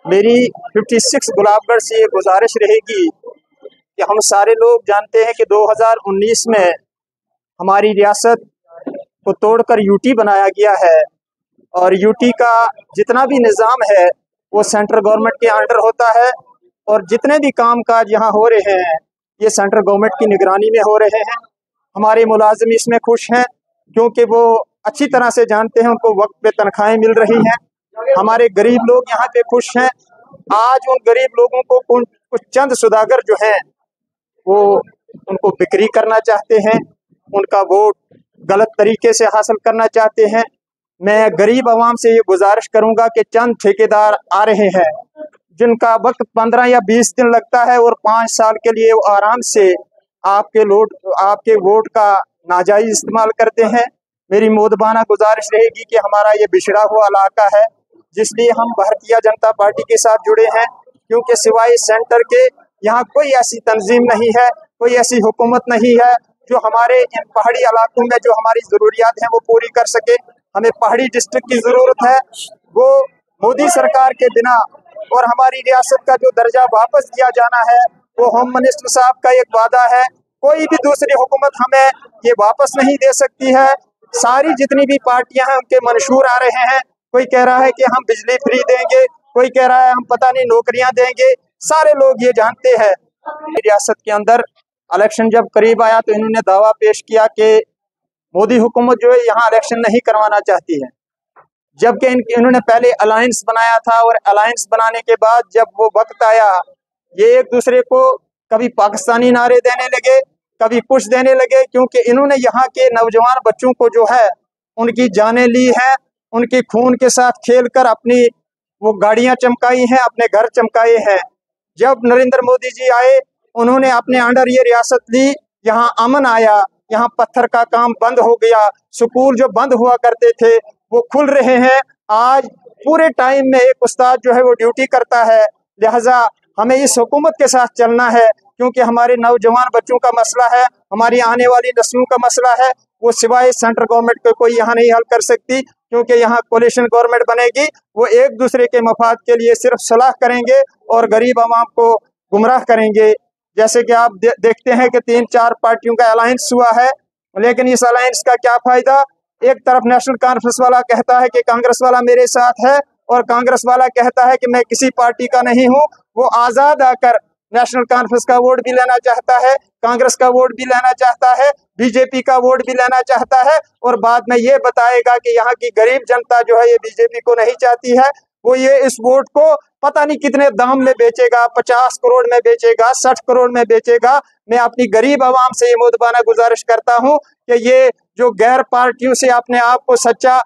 मेरी 56 गुलाबगढ़ से ये गुजारिश रहेगी कि हम सारे लोग जानते हैं कि 2019 में हमारी रियासत को तोड़कर यूटी बनाया गया है और यूटी का जितना भी निज़ाम है वो सेंट्रल गवर्नमेंट के अंडर होता है और जितने भी काम काज यहाँ हो रहे हैं ये सेंट्रल गवर्नमेंट की निगरानी में हो रहे हैं। हमारे मुलाजिम इसमें खुश हैं क्योंकि वो अच्छी तरह से जानते हैं उनको वक्त पे तनख्वाहें मिल रही हैं। हमारे गरीब लोग यहाँ पे खुश हैं। आज उन गरीब लोगों को कुछ चंद सौदागर जो हैं वो उनको बिक्री करना चाहते हैं, उनका वोट गलत तरीके से हासिल करना चाहते हैं। मैं गरीब आवाम से ये गुजारिश करूंगा कि चंद ठेकेदार आ रहे हैं जिनका वक्त 15 या 20 दिन लगता है और 5 साल के लिए वो आराम से आपके वोट का नाजायज इस्तेमाल करते हैं। मेरी मोदबाना गुजारिश रहेगी कि हमारा ये बिछड़ा हुआ इलाका है जिसलिए हम भारतीय जनता पार्टी के साथ जुड़े हैं, क्योंकि सिवाय सेंटर के यहाँ कोई ऐसी तंजीम नहीं है, कोई ऐसी हुकूमत नहीं है जो हमारे इन पहाड़ी इलाकों में जो हमारी ज़रूरियात हैं वो पूरी कर सके। हमें पहाड़ी डिस्ट्रिक्ट की ज़रूरत है, वो मोदी सरकार के बिना, और हमारी रियासत का जो दर्जा वापस दिया जाना है वो होम मिनिस्टर साहब का एक वादा है। कोई भी दूसरी हुकूमत हमें ये वापस नहीं दे सकती है। सारी जितनी भी पार्टियां हैं उनके मंशूर आ रहे हैं। कोई कह रहा है कि हम बिजली फ्री देंगे, कोई कह रहा है हम पता नहीं नौकरियां देंगे। सारे लोग ये जानते हैं। रियासत के अंदर इलेक्शन जब करीब आया तो इन्होंने दावा पेश किया कि मोदी हुकूमत जो है यहाँ इलेक्शन नहीं करवाना चाहती है, जबकि इन्होंने पहले अलायंस बनाया था और अलायंस बनाने के बाद जब वो वक्त आया ये एक दूसरे को कभी पाकिस्तानी नारे देने लगे, कभी कुछ देने लगे, क्योंकि इन्होंने यहाँ के नौजवान बच्चों को जो है उनकी जानें ली हैं, उनके खून के साथ खेलकर अपनी वो गाड़ियाँ चमकाई हैं, अपने घर चमकाए हैं। जब नरेंद्र मोदी जी आए उन्होंने अपने अंडर ये रियासत ली, यहाँ अमन आया, यहाँ पत्थर का काम बंद हो गया, स्कूल जो बंद हुआ करते थे वो खुल रहे हैं। आज पूरे टाइम में एक उस्ताद जो है वो ड्यूटी करता है, लिहाजा हमें इस हुकूमत के साथ चलना है क्योंकि हमारे नौजवान बच्चों का मसला है, हमारी आने वाली नस्लों का मसला है, वो सिवाय सेंट्रल गवर्नमेंट को कोई यहाँ नहीं हल कर सकती, क्योंकि यहाँ कोलिशन गवर्नमेंट बनेगी, वो एक दूसरे के मफाद के लिए सिर्फ सलाह करेंगे और गरीब आवाम को गुमराह करेंगे। जैसे कि आप देखते हैं कि 3-4 पार्टियों का अलायंस हुआ है, लेकिन इस अलायंस का क्या फायदा। एक तरफ नेशनल कॉन्फ्रेंस वाला कहता है कि कांग्रेस वाला मेरे साथ है और कांग्रेस वाला कहता है कि मैं किसी पार्टी का नहीं हूँ। वो आज़ाद आकर नेशनल कॉन्फ्रेंस का वोट भी लेना चाहता है, कांग्रेस का वोट भी लेना चाहता है, बीजेपी का वोट भी लेना चाहता है और बाद में ये बताएगा कि यहाँ की गरीब जनता जो है ये बीजेपी को नहीं चाहती है। वो ये इस वोट को पता नहीं कितने दाम में बेचेगा, 50 करोड़ में बेचेगा, 60 करोड़ में बेचेगा। मैं अपनी गरीब आवाम से ये मोदबाना गुजारिश करता हूँ कि ये जो गैर पार्टियों से अपने आप को सच्चा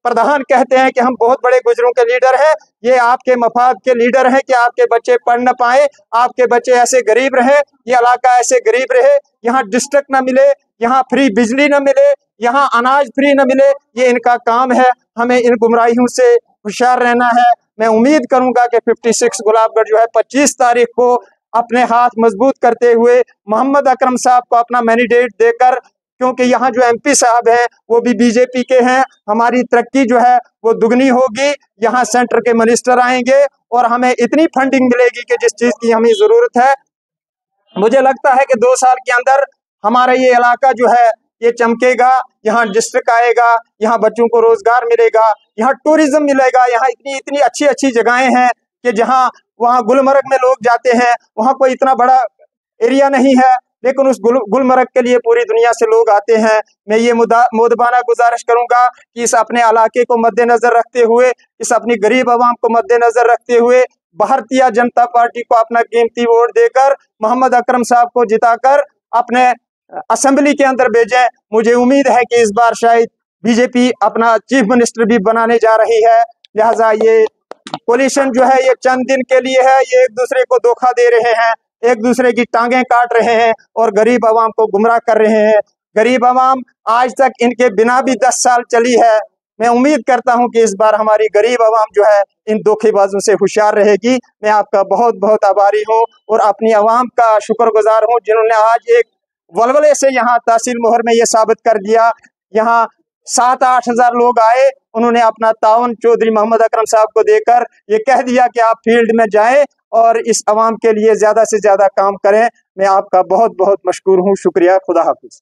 प्रधान कहते हैं कि हम बहुत बड़े गुजरों के लीडर हैं, ये आपके मफाद के लीडर हैं कि आपके बच्चे पढ़ न पाए, आपके बच्चे ऐसे गरीब रहे, ये इलाका ऐसे गरीब रहे, यहाँ डिस्ट्रिक्ट न मिले, यहाँ फ्री बिजली न मिले, यहाँ अनाज फ्री न मिले। ये इनका काम है। हमें इन गुमराहियों से होशियार रहना है। मैं उम्मीद करूंगा कि 56 गुलाबगढ़ जो है 25 तारीख को अपने हाथ मजबूत करते हुए मोहम्मद अकरम साहब को अपना मैंडेट देकर, क्योंकि यहाँ जो एमपी साहब हैं वो भी बीजेपी के हैं, हमारी तरक्की जो है वो दुगनी होगी। यहाँ सेंटर के मिनिस्टर आएंगे और हमें इतनी फंडिंग मिलेगी कि जिस चीज़ की हमें ज़रूरत है। मुझे लगता है कि 2 साल के अंदर हमारा ये इलाका जो है ये चमकेगा, यहाँ डिस्ट्रिक्ट आएगा, यहाँ बच्चों को रोजगार मिलेगा, यहाँ टूरिज्म मिलेगा। यहाँ इतनी इतनी अच्छी अच्छी जगहें हैं कि जहाँ वहाँ गुलमर्ग में लोग जाते हैं, वहाँ कोई इतना बड़ा एरिया नहीं है लेकिन उस गुलमर्ग के लिए पूरी दुनिया से लोग आते हैं। मैं ये मोदबाना गुजारिश करूंगा कि इस अपने इलाके को मद्देनजर रखते हुए, इस अपनी गरीब आवाम को मद्देनजर रखते हुए भारतीय जनता पार्टी को अपना कीमती वोट देकर मोहम्मद अकरम साहब को जिताकर अपने असेंबली के अंदर भेजें। मुझे उम्मीद है कि इस बार शायद बीजेपी अपना चीफ मिनिस्टर भी बनाने जा रही है, लिहाजा ये कोलिशन जो है ये चंद दिन के लिए है। ये एक दूसरे को धोखा दे रहे हैं, एक दूसरे की टांगें काट रहे हैं और गरीब आवाम को गुमराह कर रहे हैं। गरीब आवाम आज तक इनके बिना भी 10 साल चली है। मैं उम्मीद करता हूं कि इस बार हमारी गरीब आवाम जो है इन धोखेबाजों से होशियार रहेगी। मैं आपका बहुत बहुत आभारी हूं और अपनी आवाम का शुक्रगुजार हूं जिन्होंने आज एक वलवले से यहाँ तहसील मोहर में ये साबित कर दिया। यहाँ 7-8 हज़ार लोग आए, उन्होंने अपना ताउन चौधरी मोहम्मद अकरम साहब को देकर ये कह दिया कि आप फील्ड में जाएं और इस अवाम के लिए ज़्यादा से ज़्यादा काम करें। मैं आपका बहुत बहुत मशकूर हूँ। शुक्रिया। खुदा हाफिज।